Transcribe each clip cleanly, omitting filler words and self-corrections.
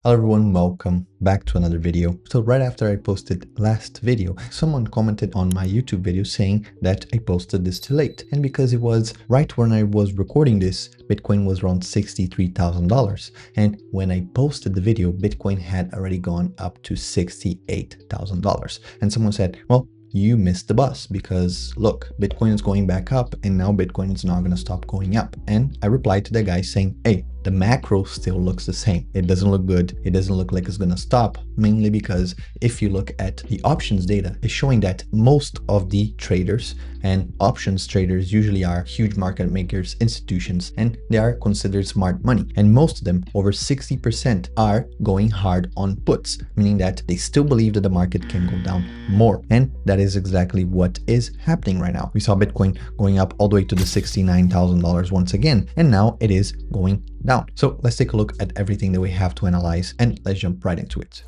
Hello everyone, welcome back to another video. So right after I posted last video, someone commented on my YouTube video saying that I posted this too late. And because it was right when I was recording this, Bitcoin was around $63,000. And when I posted the video, Bitcoin had already gone up to $68,000. And someone said, well, you missed the bus because look, Bitcoin is going back up and now Bitcoin is not going to stop going up. And I replied to the guy saying, hey, the macro still looks the same. It doesn't look good. It doesn't look like it's going to stop, mainly because if you look at the options data, it's showing that most of the traders and options traders usually are huge market makers, institutions, and they are considered smart money. And most of them, over 60%, are going hard on puts, meaning that they still believe that the market can go down more. And that is exactly what is happening right now. We saw Bitcoin going up all the way to the $69,000 once again, and now it is going down. So let's take a look at everything that we have to analyze and let's jump right into it.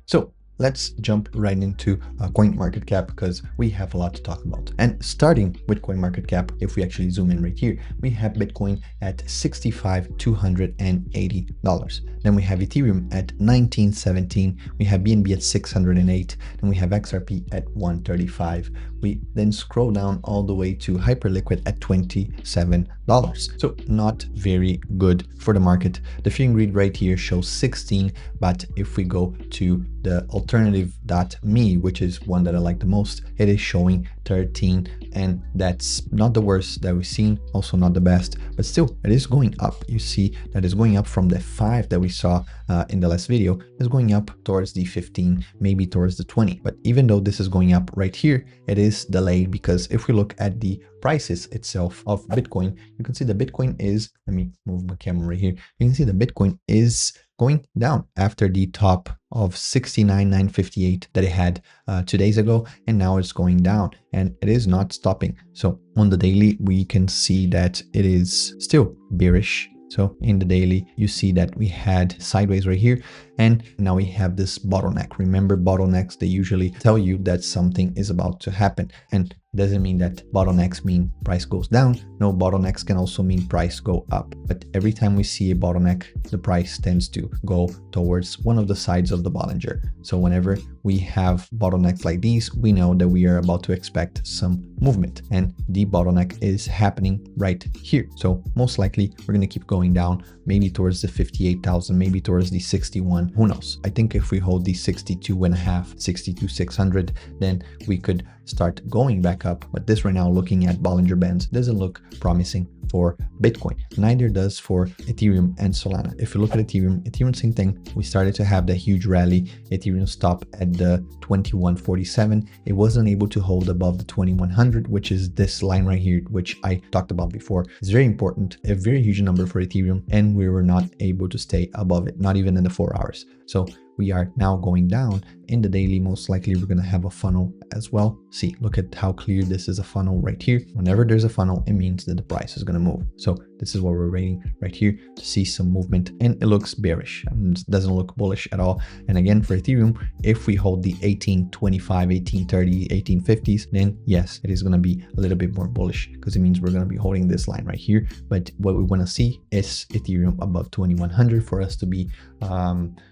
So let's jump right into CoinMarketCap because we have a lot to talk about. And starting with CoinMarketCap, if we actually zoom in right here, we have Bitcoin at $65,280. Then we have Ethereum at $19.17. We have BNB at 608. And we have XRP at 135. We then scroll down all the way to Hyperliquid at $27. So not very good for the market. The feeling read right here shows 16, but if we go to the alternative.me, which is one that I like the most, it is showing 13, and that's not the worst that we've seen, also not the best, but still it is going up. You see that it's going up from the 5 that we saw in the last video, is going up towards the 15, maybe towards the 20. But even though this is going up right here, it is delayed because if we look at the prices itself of Bitcoin, you can see that Bitcoin is, let me move my camera right here, you can see that Bitcoin is going down after the top of 69,958 that it had 2 days ago, and now it's going down and it is not stopping. So on the daily, we can see that it is still bearish. So in the daily, you see that we had sideways right here, and now we have this bottleneck. Remember, bottlenecks, they usually tell you that something is about to happen, and doesn't mean that bottlenecks mean price goes down. No, bottlenecks can also mean price go up. But every time we see a bottleneck, the price tends to go towards one of the sides of the Bollinger. So whenever we have bottlenecks like these, we know that we are about to expect some movement, and the bottleneck is happening right here. So most likely we're going to keep going down, maybe towards the 58,000, maybe towards the 61. Who knows? I think if we hold the 62.5, 62,600, then we could start going back up. But this right now, looking at Bollinger Bands, doesn't look promising for Bitcoin. Neither does for Ethereum and Solana. If you look at Ethereum, same thing. We started to have that huge rally. Ethereum stopped at the 2147. It wasn't able to hold above the 2100, which is this line right here, which I talked about before. It's very important, a very huge number for Ethereum, and we were not able to stay above it, not even in the 4 hours. So we are now going down. In the daily, most likely we're going to have a funnel as well. See, look at how clear this is, a funnel right here. Whenever there's a funnel, it means that the price is going to move. So this is what we're waiting right here to see some movement, and it looks bearish. It doesn't look bullish at all. And again, for Ethereum, if we hold the 1825, 1830, 1850s, then yes, it is going to be a little bit more bullish because it means we're going to be holding this line right here. But what we want to see is Ethereum above 2100 for us to be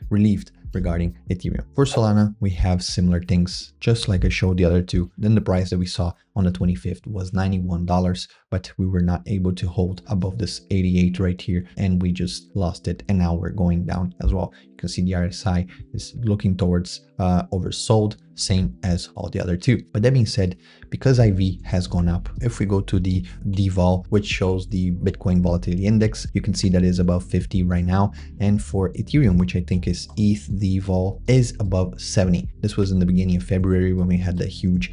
relieved regarding Ethereum. For Solana, we have similar things, just like I showed the other two. Then the price that we saw on the 25th was $91, but we were not able to hold above this 88 right here, and we just lost it, and now we're going down as well. You can see the RSI is looking towards oversold, same as all the other two. But that being said, because IV has gone up, if we go to the DVOL, which shows the Bitcoin Volatility Index, you can see that is above 50 right now. And for Ethereum, which I think is ETH DVOL, is above 70. This was in the beginning of February when we had the huge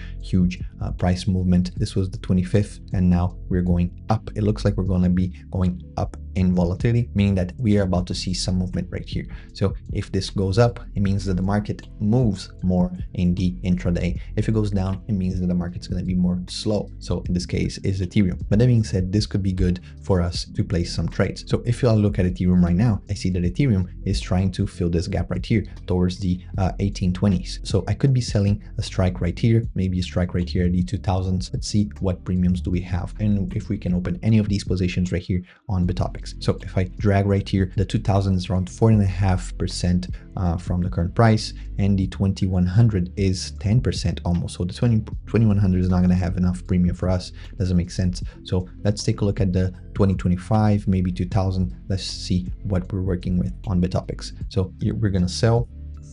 price movement. This was the 25th, and now we're going up. It looks like we're going to be going up in volatility, meaning that we are about to see some movement right here. So if this goes up, it means that the market moves more in the intraday. If it goes down, it means that the market's going to be more slow. So in this case is Ethereum. But that being said, this could be good for us to place some trades. So if you all look at Ethereum right now, I see that Ethereum is trying to fill this gap right here towards the 1820s. So I could be selling a strike right here, maybe a strike right here at the 2000s. Let's see what premiums do we have and if we can open any of these positions right here on Bitopex. So if I drag right here, the 2000 is around 4.5% from the current price, and the 2100 is 10% almost. So the 2100 is not going to have enough premium for us. Doesn't make sense. So let's take a look at the 2025, maybe 2000. Let's see what we're working with on Bitopex. So here we're going to sell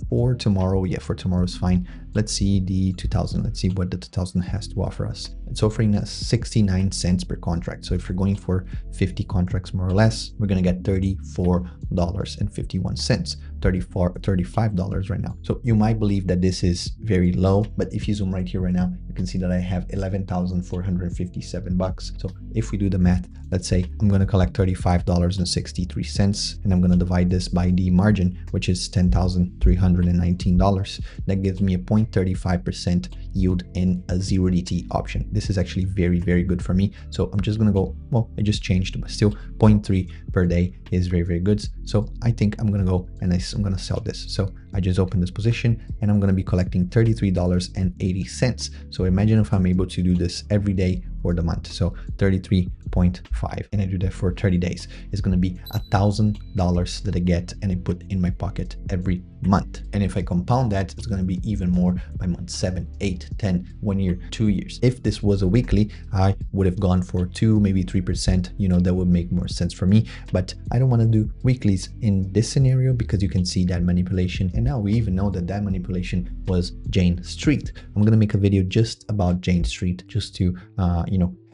for tomorrow. Yeah, for tomorrow is fine. Let's see the 2000. Let's see what the 2000 has to offer us. It's offering us 69 cents per contract. So if you're going for 50 contracts more or less, we're going to get $34.51, $35 right now. So you might believe that this is very low, but if you zoom right here right now, you can see that I have 11,457 bucks. So if we do the math, let's say I'm going to collect $35.63, and I'm going to divide this by the margin, which is $10,319. That gives me a 0.35% yield in a 0DT option. This is actually very, very good for me. So I'm just going to go, well, I just changed, but still 0.3 per day is very, very good. So I think I'm going to go and I'm going to sell this. So I just opened this position and I'm going to be collecting $33.80. So imagine if I'm able to do this every day for the month. So 33.5, and I do that for 30 days. It's going to be $1,000 that I get and I put in my pocket every month. And if I compound that, it's going to be even more by month 7, 8, 10, 1 year, 2 years. If this was a weekly, I would have gone for 2, maybe 3%. You know, that would make more sense for me, but I don't want to do weeklies in this scenario because you can see that manipulation. And now we even know that that manipulation was Jane Street. I'm going to make a video just about Jane Street, just to,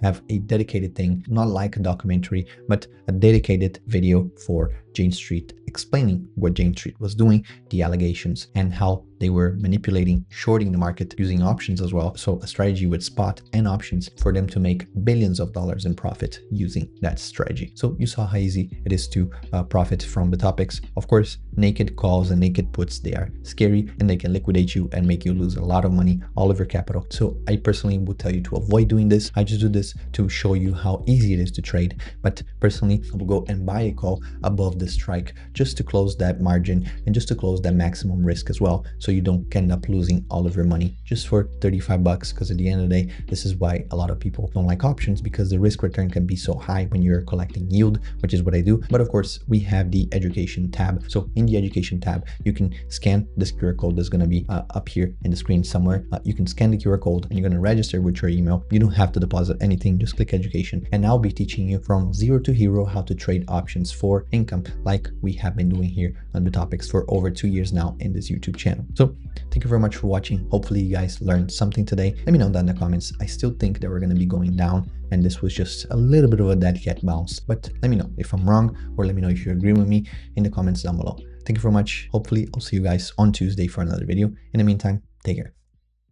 have a dedicated thing, not like a documentary, but a dedicated video for Jane Street, explaining what Jane Street was doing, the allegations, and how they were manipulating, shorting the market using options as well. So a strategy with spot and options for them to make billions of dollars in profit using that strategy. So you saw how easy it is to profit from Bitopex. Of course, naked calls and naked puts, they are scary and they can liquidate you and make you lose a lot of money, all of your capital. So I personally would tell you to avoid doing this. I just do this to show you how easy it is to trade. But personally, I will go and buy a call above the strike just to close that margin and just to close that maximum risk as well. So you don't end up losing all of your money just for 35 bucks. Because at the end of the day, this is why a lot of people don't like options, because the risk return can be so high when you're collecting yield, which is what I do. But of course, we have the education tab. So in the education tab, you can scan this QR code that's going to be up here in the screen somewhere. You can scan the QR code and you're going to register with your email. You don't have to deposit anything, just click education. And I'll be teaching you from zero to hero how to trade options for income, like we have been doing here on Bitopex for over 2 years now in this YouTube channel. So thank you very much for watching. Hopefully you guys learned something today. Let me know down in the comments. I still think that we're going to be going down and this was just a little bit of a dead cat bounce, but let me know if I'm wrong, or let me know if you agree with me in the comments down below. Thank you very much. Hopefully I'll see you guys on Tuesday for another video. In the meantime, take care.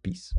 Peace.